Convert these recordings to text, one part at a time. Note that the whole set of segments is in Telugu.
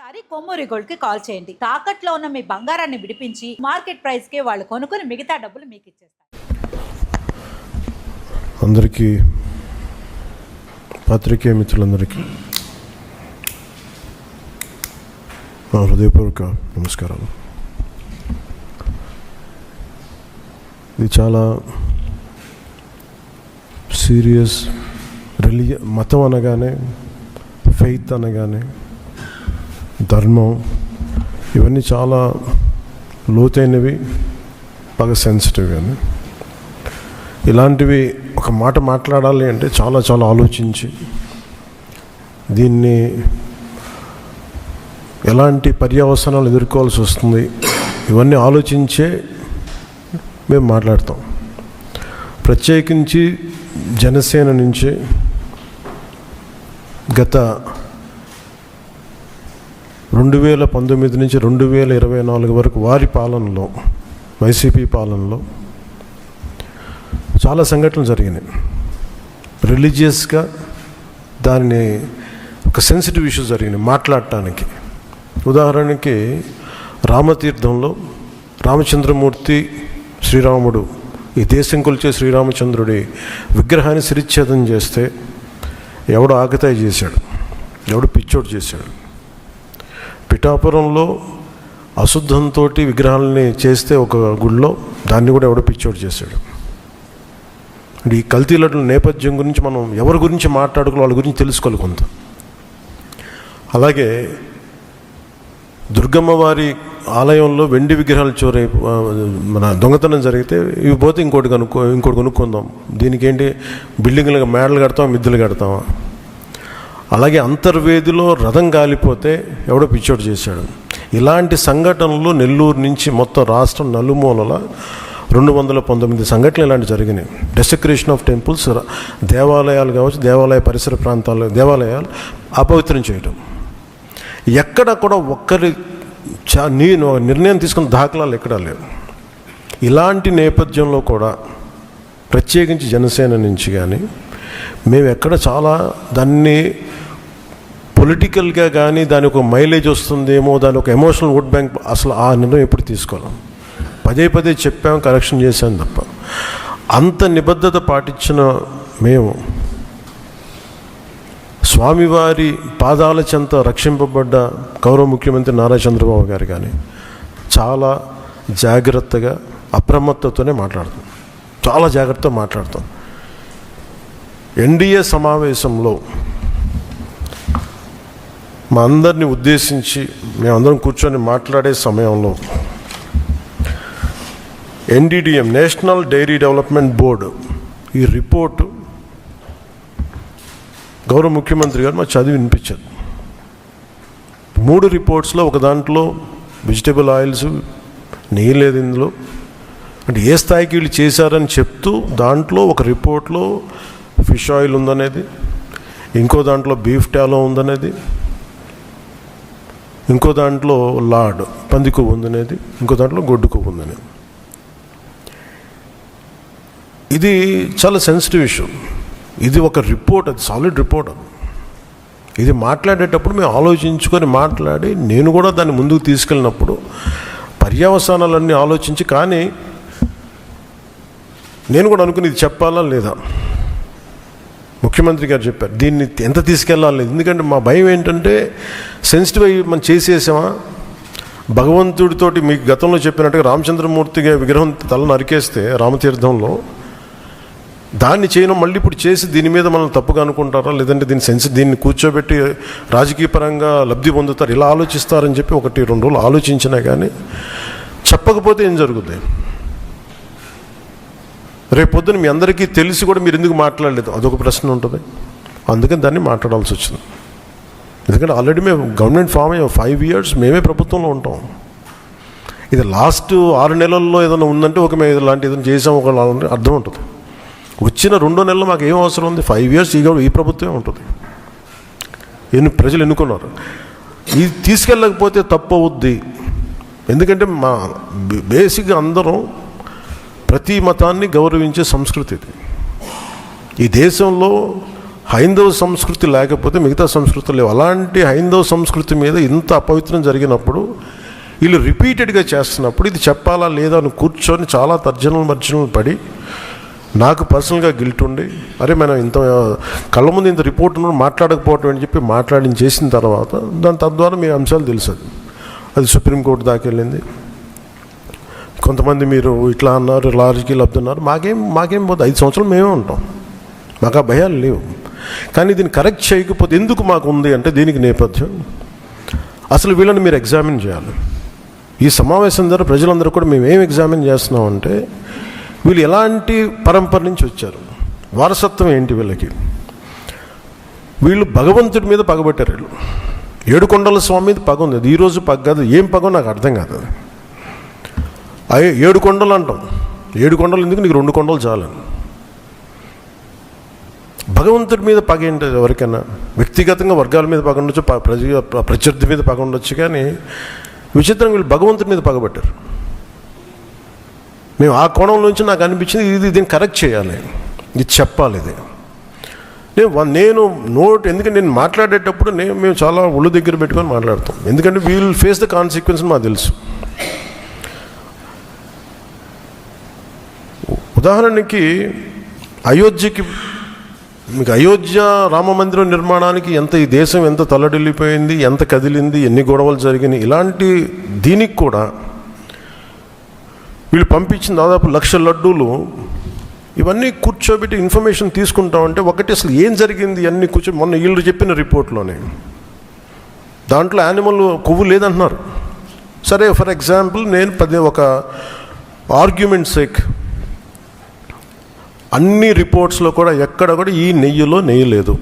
ఒకసారి కొమ్మూరి గోల్డ్ కి కాల్ చేయండి. తాకట్లో ఉన్న మీ బంగారాన్ని విడిపించి మార్కెట్ ప్రైస్ కి వాళ్ళు కొనుక్కుని మిగతా డబ్బులు మీకు ఇచ్చేస్తారు. అందరికీ పత్రికే మిత్రులందరికీ నా హృదయపూర్వక నమస్కారాలు. ఇది చాలా సీరియస్ మతం అనగానే, ఫెయిత్ అనగానే, ధర్మం, ఇవన్నీ చాలా లోతైనవి, బాగా సెన్సిటివ్. కానీ ఇలాంటివి ఒక మాట మాట్లాడాలి అంటే చాలా చాలా ఆలోచించి దీన్ని ఎలాంటి పర్యవసనాలు ఎదుర్కోవాల్సి వస్తుంది ఇవన్నీ ఆలోచించే మేము మాట్లాడతాం. ప్రత్యేకించి జనసేన నుంచి గత 2019 నుంచి 2024 వరకు వారి పాలనలో, వైసీపీ పాలనలో చాలా సంఘటనలు జరిగినాయి. రిలీజియస్గా దాన్ని ఒక సెన్సిటివ్ ఇష్యూ జరిగినాయి మాట్లాడటానికి. ఉదాహరణకి రామతీర్థంలో రామచంద్రమూర్తి శ్రీరాముడు, ఈ దేశం కొలిచే శ్రీరామచంద్రుడి విగ్రహాన్ని శిరిచ్ఛేదం చేస్తే ఎవడో ఆకతాయి చేశాడు, ఎవడు పిచ్చోడు చేశాడు. పిఠాపురంలో అశుద్ధంతో విగ్రహాలని చేస్తే ఒక గుడిలో, దాన్ని కూడా ఎవడో పిచ్చోడు చేశాడు. ఈ కల్తీల నేపథ్యం గురించి మనం ఎవరి గురించి మాట్లాడుకోవాలి, వాళ్ళ గురించి తెలుసుకోవాలి కొంత. అలాగే దుర్గమ్మ వారి ఆలయంలో వెండి విగ్రహాలు మన దొంగతనం జరిగితే ఇవి పోతే ఇంకోటి కొనుక్కుందాం. దీనికి ఏంటి, బిల్డింగ్లుగా మేడలు కడతాం, మిద్దెలు కడతామా? అలాగే అంతర్వేదిలో రథం కాలిపోతే ఎవడో పిచ్చోడు చేశాడు. ఇలాంటి సంఘటనలు నెల్లూరు నుంచి మొత్తం రాష్ట్రం నలుమూలల 219 సంఘటనలు ఇలాంటి జరిగినాయి. డెసెక్రేషన్ ఆఫ్ టెంపుల్స్, దేవాలయాలు కావచ్చు, దేవాలయ పరిసర ప్రాంతాలు, దేవాలయాలు అపవిత్రం చేయడం. ఎక్కడ కూడా ఒక్కరి నిర్ణయం తీసుకున్న దాఖలాలు ఎక్కడా లేవు. ఇలాంటి నేపథ్యంలో కూడా ప్రత్యేకించి జనసేన నుంచి కానీ మేము ఎక్కడ చాలా దాన్ని పొలిటికల్గా కానీ దాని ఒక మైలేజ్ వస్తుందేమో, దాని ఒక ఎమోషనల్ ఓట్ బ్యాంక్, అసలు ఆ నిర్ణయం ఎప్పుడు తీసుకోలేం. పదే చెప్పాం, కరెక్షన్ చేశాం తప్ప. అంత నిబద్ధత పాటించిన మేము స్వామివారి పాదాల చెంత రక్షింపబడ్డ గౌరవ ముఖ్యమంత్రి నారా చంద్రబాబు గారు కానీ చాలా జాగ్రత్తగా, అప్రమత్తతోనే మాట్లాడతాం, చాలా జాగ్రత్తగా మాట్లాడతాం. ఎన్డీఏ సమావేశంలో మా అందరినీ ఉద్దేశించి మేమందరం కూర్చొని మాట్లాడే సమయంలో NDDM, national dairy development board, ఈ రిపోర్టు గౌరవ ముఖ్యమంత్రి గారు మాకు చదివి వినిపించారు. 3 రిపోర్ట్స్లో ఒక దాంట్లో వెజిటబుల్ ఆయిల్స్, నెయ్యి లేదు ఇందులో, అంటే ఏ స్థాయికి వీళ్ళు చేశారని చెప్తూ, దాంట్లో ఒక రిపోర్ట్లో ఫిష్ ఆయిల్ ఉందనేది, ఇంకో దాంట్లో బీఫ్ టాలో ఉందనేది, ఇంకో దాంట్లో లాడ్ పంది కొవ్వు ఉందనేది, ఇంకో దాంట్లో గొడ్డు కొవ్వు ఉందనేది. ఇది చాలా సెన్సిటివ్ ఇష్యూ. ఇది ఒక రిపోర్ట్, అది సాలిడ్ రిపోర్ట్. అది ఇది మాట్లాడేటప్పుడు మేము ఆలోచించుకొని మాట్లాడి, నేను కూడా దాన్ని ముందుకు తీసుకెళ్ళినప్పుడు పర్యవసానాలన్నీ ఆలోచించి, కానీ నేను కూడా అనుకుని ఇది చెప్పాలా లేదా. ముఖ్యమంత్రి గారు చెప్పారు దీన్ని ఎంత తీసుకెళ్ళాలి. ఎందుకంటే మా భయం ఏంటంటే, సెన్సిటివ్ అయ్యి మనం చేసేసామా, భగవంతుడితోటి మీకు గతంలో చెప్పినట్టుగా రామచంద్రమూర్తిగా విగ్రహం తల నరికేస్తే రామతీర్థంలో, దాన్ని చేయడం మళ్ళీ ఇప్పుడు చేసి దీని మీద మనం తప్పుగా అనుకుంటారా, లేదంటే దీన్ని కూర్చోబెట్టి రాజకీయ పరంగా లబ్ధి పొందుతారు, ఇలా ఆలోచిస్తారని చెప్పి 1-2 రోజులు ఆలోచించినా కానీ చెప్పకపోతే ఏం జరుగుతుంది. రేపొద్దున మీ అందరికీ తెలిసి కూడా మీరు ఎందుకు మాట్లాడలేదు, అదొక ప్రశ్న ఉంటుంది. అందుకని దాన్ని మాట్లాడాల్సి వచ్చింది. ఎందుకంటే ఆల్రెడీ మేము గవర్నమెంట్ ఫామ్ అయ్యాం, 5 years మేమే ప్రభుత్వంలో ఉంటాం. ఇది లాస్ట్ 6 నెలల్లో ఏదైనా ఉందంటే ఒక మేము ఇలాంటి ఏదైనా చేసాం ఒక అర్థం ఉంటుంది. వచ్చిన 2 నెలలు మాకు ఏం అవసరం ఉంది, 5 years ఈ ప్రభుత్వమే ఉంటుంది. ప్రజలు ఎన్నుకున్నారు. ఇది తీసుకెళ్ళకపోతే తప్పు అవుద్ది. ఎందుకంటే మా బేసిక్గా అందరం ప్రతి మతాన్ని గౌరవించే సంస్కృతి ఇది. ఈ దేశంలో హైందవ సంస్కృతి లేకపోతే మిగతా సంస్కృతులు లేవు. అలాంటి హైందవ సంస్కృతి మీద ఇంత అపవిత్రం జరిగినప్పుడు వీళ్ళు రిపీటెడ్గా చేస్తున్నప్పుడు ఇది చెప్పాలా లేదా అని కూర్చొని చాలా తర్జనలు పడి నాకు పర్సనల్గా గిల్ట్ ఉండి, అరే మనం ఇంత కళ్ళ ముందు ఇంత రిపోర్ట్ మాట్లాడకపోవటం అని చెప్పి చేసిన తర్వాత తద్వారా మీ అంశాలు తెలుసు. అది సుప్రీంకోర్టు దాకా వెళ్ళింది. కొంతమంది మీరు ఇట్లా అన్నారు, లారీకి లబ్ధున్నారు, మాకేం పోతే 5 సంవత్సరాలు మేమే ఉంటాం, మాకు ఆ భయాలు లేవు. కానీ దీన్ని కరెక్ట్ చేయకపోతే ఎందుకు మాకు ఉంది అంటే దీనికి నేపథ్యం అసలు వీళ్ళని మీరు ఎగ్జామిన్ చేయాలి. ఈ సమావేశం ద్వారా ప్రజలందరూ కూడా మేము ఏం ఎగ్జామిన్ చేస్తున్నామంటే వీళ్ళు ఎలాంటి పరంపర నుంచి వచ్చారు, వారసత్వం ఏంటి వీళ్ళకి. వీళ్ళు భగవంతుడి మీద పగబట్టారు. వీళ్ళు ఏడుకొండల స్వామి మీద పగ ఉంది. అది ఈరోజు పగ కాదు, ఏం పగో నాకు అర్థం కాదు. అది 7 కొండలు అంటాం. 7 కొండలు ఎందుకు, నీకు 2 కొండలు చాలని. భగవంతుడి మీద పగ ఏంటి ఎవరికైనా? వ్యక్తిగతంగా వర్గాల మీద పగ ఉండొచ్చు, ప్రత్యర్థి మీద పగ ఉండొచ్చు, కానీ విచిత్రంగా వీళ్ళు భగవంతుడి మీద పగబట్టారు. మేము ఆ కోణం నుంచి నాకు అనిపించింది దీన్ని కరెక్ట్ చేయాలి, ఇది చెప్పాలి. ఇది నేను ఎందుకంటే నేను మాట్లాడేటప్పుడు మేము చాలా ఒళ్ళు దగ్గర పెట్టుకొని మాట్లాడతాం. ఎందుకంటే we will face the consequence మాకు తెలుసు. ఉదాహరణకి మీకు అయోధ్య రామ మందిరం నిర్మాణానికి ఈ దేశం ఎంత తల్లడిల్లిపోయింది, ఎంత కదిలింది, ఎన్ని గొడవలు జరిగినాయి. ఇలాంటి దీనికి కూడా వీళ్ళు పంపించిన దాదాపు 1,00,000 లడ్డూలు ఇవన్నీ కూర్చోబెట్టి ఇన్ఫర్మేషన్ తీసుకుంటామంటే ఒకటి అసలు ఏం జరిగింది అన్నీ మొన్న వీళ్ళు చెప్పిన రిపోర్ట్లోనే దాంట్లో యానిమల్ కొవ్వు లేదంటున్నారు. సరే, ఫర్ ఎగ్జాంపుల్ నేను ఒక ఆర్గ్యుమెంట్ సేక్ అన్ని రిపోర్ట్స్లో కూడా ఎక్కడ కూడా ఈ నెయ్యిలో నెయ్యి లేదు.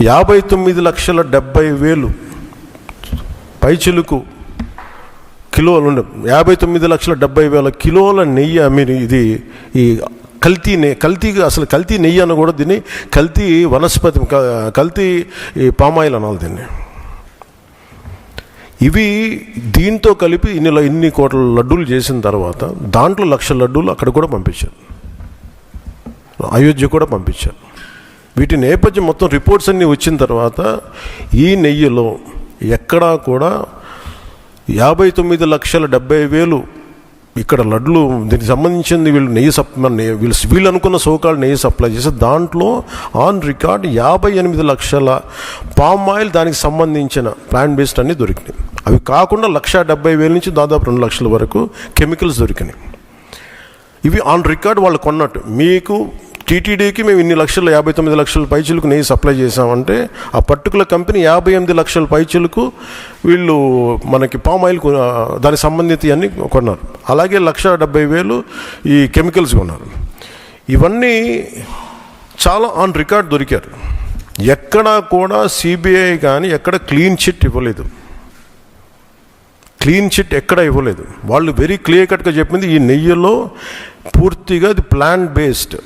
59,70,000 పైచిలుకు కిలోలు ఉండే 59,70,000 కిలోల నెయ్యి మీరు ఇది ఈ కల్తీ నెయ్యి అని కూడా దీన్ని కల్తీ వనస్పతి కల్తీ పామాయిల్ అనాలి దీన్ని. ఇవి దీంతో కలిపి ఇన్ని కోట్ల లడ్డూలు చేసిన తర్వాత దాంట్లో 1,00,000 లడ్డూలు అక్కడ కూడా పంపించారు, అయోధ్య కూడా పంపించారు. వీటి నేపథ్యం మొత్తం రిపోర్ట్స్ అన్నీ వచ్చిన తర్వాత ఈ నెయ్యిలో ఎక్కడా కూడా 59,70,000 ఇక్కడ లడ్లు దీనికి సంబంధించింది వీళ్ళు అనుకున్న సోకాళ్ళు నెయ్యి సప్లై చేసి దాంట్లో ఆన్ రికార్డ్ 58 లక్షల పామ్ ఆయిల్ దానికి సంబంధించిన ప్లాంట్ బేస్డ్ అన్నీ దొరికినాయి. అవి కాకుండా 1,70,000 నుంచి దాదాపు 2 లక్షల వరకు కెమికల్స్ దొరికినాయి. ఇవి ఆన్ రికార్డ్ వాళ్ళు కొన్నట్టు. మీకు టీటీడీకి మేము 59 లక్షల పైచిలకు నెయ్యి సప్లై చేసామంటే ఆ పర్టికులర్ కంపెనీ 58 లక్షల పైచిలకు వీళ్ళు మనకి పామ్ ఆయిల్ దానికి సంబంధిత అన్నీ కొన్నారు. అలాగే 1,70,000 ఈ కెమికల్స్ కొన్నారు. ఇవన్నీ చాలా ఆన్ రికార్డ్ దొరికారు. ఎక్కడా కూడా సిబిఐ కానీ ఎక్కడ క్లీన్ చిట్ ఇవ్వలేదు. క్లీన్ చిట్ ఎక్కడ ఇవ్వలేదు. వాళ్ళు వెరీ క్లియర్ కట్గా చెప్పింది ఈ నెయ్యిలో పూర్తిగా ఇది ప్లాంట్ బేస్డ్,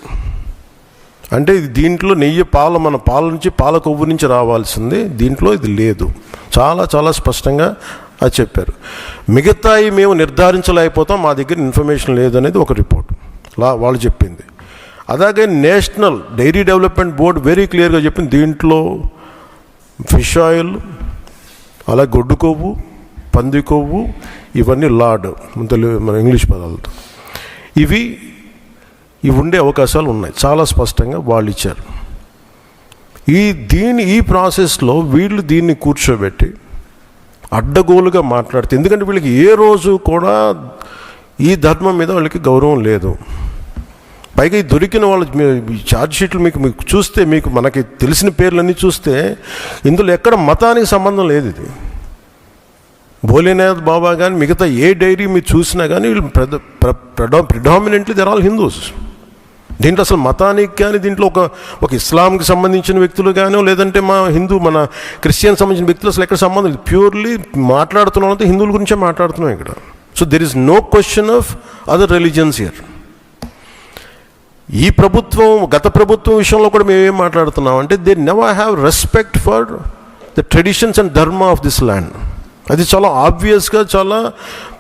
అంటే దీంట్లో నెయ్యి మన పాల నుంచి పాల కొవ్వు నుంచి రావాల్సింది, దీంట్లో ఇది లేదు. చాలా చాలా స్పష్టంగా అది చెప్పారు. మిగతాయి మేము నిర్ధారించలేకపోతాం, మా దగ్గర ఇన్ఫర్మేషన్ లేదనేది ఒక రిపోర్ట్ వాళ్ళు చెప్పింది. అలాగే national dairy development board very క్లియర్గా చెప్పింది దీంట్లో ఫిష్ ఆయిల్, అలా గొడ్డు కొవ్వు, పంది కొవ్వు, ఇవన్నీ లార్డ్ మన ఇంగ్లీష్ పదాలతో ఇవి ఉండే అవకాశాలు ఉన్నాయి. చాలా స్పష్టంగా వాళ్ళు ఇచ్చారు. ఈ ప్రాసెస్లో వీళ్ళు దీన్ని కూర్చోబెట్టి అడ్డగోలుగా మాట్లాడితే, ఎందుకంటే వీళ్ళకి ఏ రోజు కూడా ఈ ధర్మం మీద వాళ్ళకి గౌరవం లేదు. పైగా ఈ దొరికిన వాళ్ళు ఛార్జ్ షీట్లు మీకు చూస్తే మనకి తెలిసిన పేర్లన్నీ చూస్తే ఇందులో ఎక్కడ మతానికి సంబంధం లేదు. ఇది భోలేనాథ్ బాబా కానీ మిగతా ఏ డైరీ మీరు చూసినా కానీ వీళ్ళు ప్రిడామినెంట్లీ దర్ ఆల్ హిందూస్. దీంట్లో అసలు మతానికి కానీ దీంట్లో ఒక ఇస్లాంకి సంబంధించిన వ్యక్తులు కానీ లేదంటే మన క్రిస్టియన్ సంబంధించిన వ్యక్తులు అసలు ఎక్కడ సంబంధం లేదు. ప్యూర్లీ మాట్లాడుతున్నాం హిందువుల గురించే మాట్లాడుతున్నాం ఇక్కడ. So there is no question of other religions here. ఈ గత ప్రభుత్వం విషయంలో కూడా మేమేం మాట్లాడుతున్నాం అంటే they never have respect for the traditions and dharma of this land. అది చాలా ఆబ్వియస్గా చాలా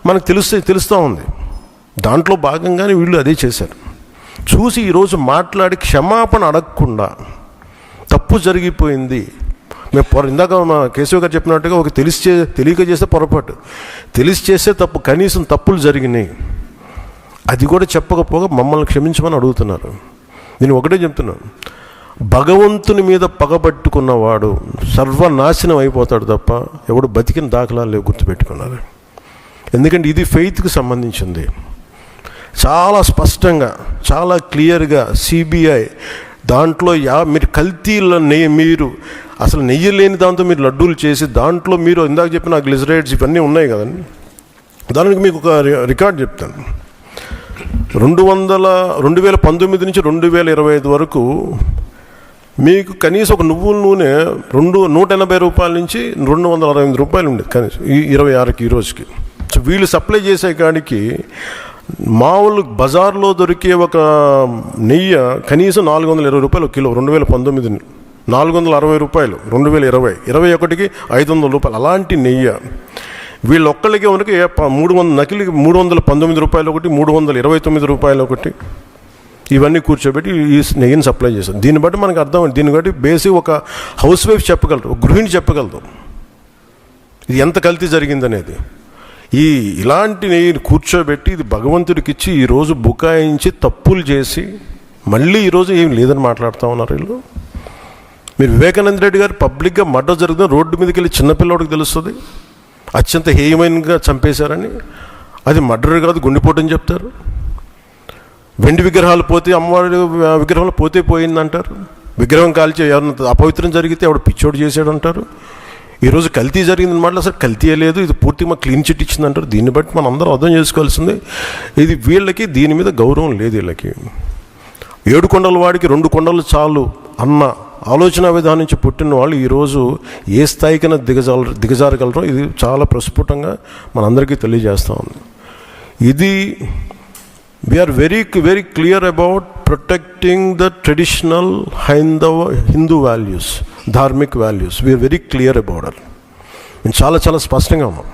మనకు తెలుస్తూ ఉంది. దాంట్లో భాగంగానే వీళ్ళు అదే చేశారు. చూసి ఈరోజు మాట్లాడి క్షమాపణ అడగకుండా తప్పు జరిగిపోయింది. మేము ఇందాక మా కేశవ్ గారు చెప్పినట్టుగా ఒక తెలియక చేస్తే పొరపాటు, తెలిసి చేస్తే తప్పు, కనీసం తప్పులు జరిగినాయి, అది కూడా చెప్పకపోగా మమ్మల్ని క్షమించమని అడుగుతున్నారు. నేను ఒకటే చెప్తున్నాను, భగవంతుని మీద పగబట్టుకున్నవాడు సర్వనాశనం అయిపోతాడు తప్ప ఎవడు బతికిన దాఖలాలు లేవు, గుర్తుపెట్టుకున్నారు. ఎందుకంటే ఇది ఫెయిత్కి సంబంధించింది. చాలా స్పష్టంగా, చాలా క్లియర్గా సిబిఐ దాంట్లో మీరు కల్తీల నెయ్యి, మీరు అసలు నెయ్యి లేని దాంతో మీరు లడ్డూలు చేసి దాంట్లో మీరు ఇందాక చెప్పిన గ్లిజరైడ్స్ ఇవన్నీ ఉన్నాయి కదండి. దానికి మీకు ఒక రికార్డ్ చెప్తాను. 2019 నుంచి 2025 వరకు మీకు కనీసం ఒక నువ్వుల నూనె 180 రూపాయల నుంచి 268 రూపాయలు ఉండేది కనీసం, ఈ 26కి ఈ రోజుకి. సో వీళ్ళు సప్లై చేసే కాడికి మామూలు బజార్లో దొరికే ఒక నెయ్యి కనీసం 420 రూపాయలు ఒక కిలో. 2019 460 రూపాయలు, 2020 21కి 500 రూపాయలు. అలాంటి నెయ్యి వీళ్ళొక్కళ్ళకి మనకి 300 నకిలికి 319 రూపాయలు ఒకటి, 329 రూపాయలు ఒకటి, ఇవన్నీ కూర్చోబెట్టి ఈ నెయ్యిని సప్లై చేశారు. దీన్ని బట్టి మనకు అర్థం, దీన్ని బట్టి బేసిక్ ఒక హౌస్ వైఫ్ చెప్పగలరు, ఒక గృహిణి చెప్పగలదు ఇది ఎంత కల్తీ జరిగిందనేది. ఇలాంటి నెయ్యిని కూర్చోబెట్టి ఇది భగవంతుడికి ఇచ్చి ఈరోజు బుకాయించి తప్పులు చేసి మళ్ళీ ఈరోజు ఏం లేదని మాట్లాడుతూ ఉన్నారు వీళ్ళు. మీరు వివేకానంద రెడ్డి గారు పబ్లిక్గా మర్డర్ జరుగుతుంది, రోడ్డు మీదకి వెళ్ళి చిన్నపిల్లవాడికి తెలుస్తుంది అత్యంత హేయమైనగా చంపేశారని. అది మర్డర్ కాదు, గుండెపోటని చెప్తారు. వెండి విగ్రహాలు పోతే, అమ్మవారి విగ్రహాలు పోతే పోయిందంటారు. విగ్రహం కాల్చి ఎవరిన అపవిత్రం జరిగితే ఎవడు పిచ్చోడు చేశాడు అంటారు. ఈరోజు కల్తీ జరిగిందని మాట అసలు కల్తీయే లేదు, ఇది పూర్తిగా క్లీన్ చిట్ ఇచ్చిందంటారు. దీన్ని బట్టి మనం అందరం అర్థం చేసుకోవాల్సింది, ఇది వీళ్ళకి దీని మీద గౌరవం లేదు. వీళ్ళకి 7 కొండల వాడికి 2 కొండలు చాలు అన్న ఆలోచన విధానం నుంచి పుట్టిన వాళ్ళు ఈరోజు ఏ స్థాయికైనా దిగజారగలరో ఇది చాలా ప్రస్ఫుటంగా మనందరికీ తెలియజేస్తూ ఉంది. ఇది we are very clear about protecting the traditional Hindu values, dharmic values. We are very clear about it. మేము చాలా స్పష్టంగా ఉన్నాం.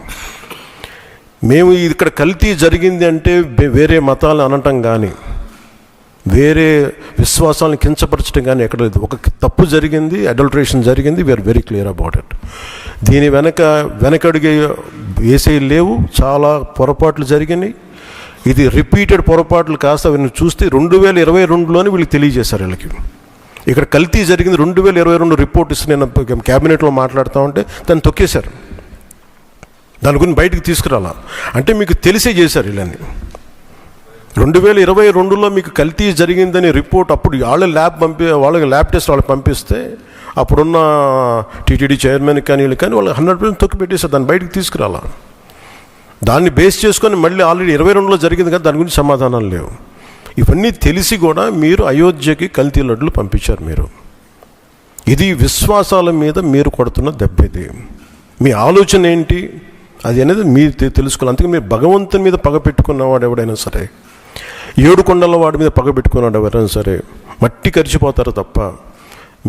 మేము ఇక్కడ కల్తీ జరిగింది అంటే వేరే మతాలను అనటం కానీ వేరే విశ్వాసాలను కించపరచడం కానీ ఎక్కడ లేదు. ఒక తప్పు జరిగింది, అడల్ట్రేషన్ జరిగింది, we are very clear about it. దీని వెనకడుగే వేసే లేవు, చాలా పొరపాట్లు జరిగినాయి. ఇది రిపీటెడ్ పొరపాట్లు కాస్త వీళ్ళని చూస్తే 2022లోనే వీళ్ళకి తెలియజేశారు. వీళ్ళకి ఇక్కడ కల్తీ జరిగింది 2022 రిపోర్ట్ ఇస్తే నేను క్యాబినెట్లో మాట్లాడుతూ ఉంటే దాన్ని తొక్కేశారు. దాని గురించి బయటకు తీసుకురాలా అంటే మీకు తెలిసే చేశారు. వీళ్ళని 2022లో మీకు కల్తీ జరిగిందని రిపోర్ట్ అప్పుడు వాళ్ళకి ల్యాబ్ టెస్ట్ వాళ్ళకి పంపిస్తే అప్పుడున్న టీటీడీ చైర్మన్ కానీ వీళ్ళు కానీ వాళ్ళు 100% తొక్కి పెట్టేశారు. దాన్ని బయటకు తీసుకురాలా. దాన్ని బేస్ చేసుకొని మళ్ళీ ఆల్రెడీ 22లో జరిగింది కదా, దాని గురించి సమాధానాలు లేవు. ఇవన్నీ తెలిసి కూడా మీరు అయోధ్యకి కల్తీ లడ్డులు పంపించారు. ఇది విశ్వాసాల మీద మీరు కొడుతున్న దెబ్బ. ఇది మీ ఆలోచన ఏంటి అది అనేది మీరు తెలుసుకోవాలి. అందుకే మీరు భగవంతుని మీద పగ పెట్టుకున్నవాడు ఎవడైనా సరే, 7 కొండల వాడి మీద పగ పెట్టుకున్నాడు ఎవరైనా సరే మట్టి కరిచిపోతారు తప్ప,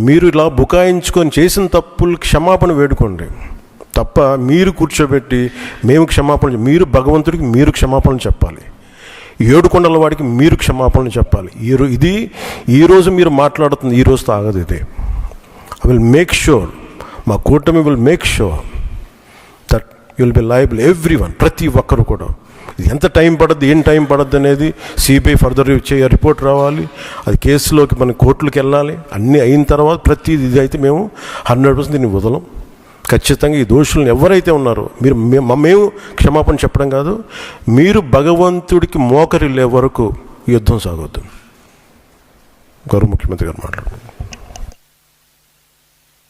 మీరు ఇలా బుకాయించుకొని చేసిన తప్పులు క్షమాపణ వేడుకోండి తప్ప మీరు కూర్చోబెట్టి మేము క్షమాపణ, మీరు భగవంతుడికి మీరు క్షమాపణ చెప్పాలి, 7 కొండల వాడికి మీరు క్షమాపణ చెప్పాలి. ఇది ఈరోజు మీరు మాట్లాడుతుంది, ఈరోజుతో ఆగదు. ఇది ఐ విల్ మేక్ షూర్, మా కూటమి will make sure that you will be liable everyone, ప్రతి ఒక్కరు కూడా. ఇది ఎంత టైం పడుద్ది, ఏం టైం పడుద్ది అనేది సిబిఐ ఫర్దర్ రిపోర్ట్ రావాలి, అది కేసులోకి మన కోర్టులకు వెళ్ళాలి. అన్నీ అయిన తర్వాత ప్రతి ఇది అయితే మేము 100% దీన్ని వదలం. ఖచ్చితంగా ఈ దోషులను ఎవరైతే ఉన్నారో మేము క్షమాపణ చెప్పడం కాదు, మీరు భగవంతుడికి మోకరిల్లే వరకు యుద్ధం సాగొద్దు. గౌరవ ముఖ్యమంత్రి గారు మాట్లాడుతున్నారు.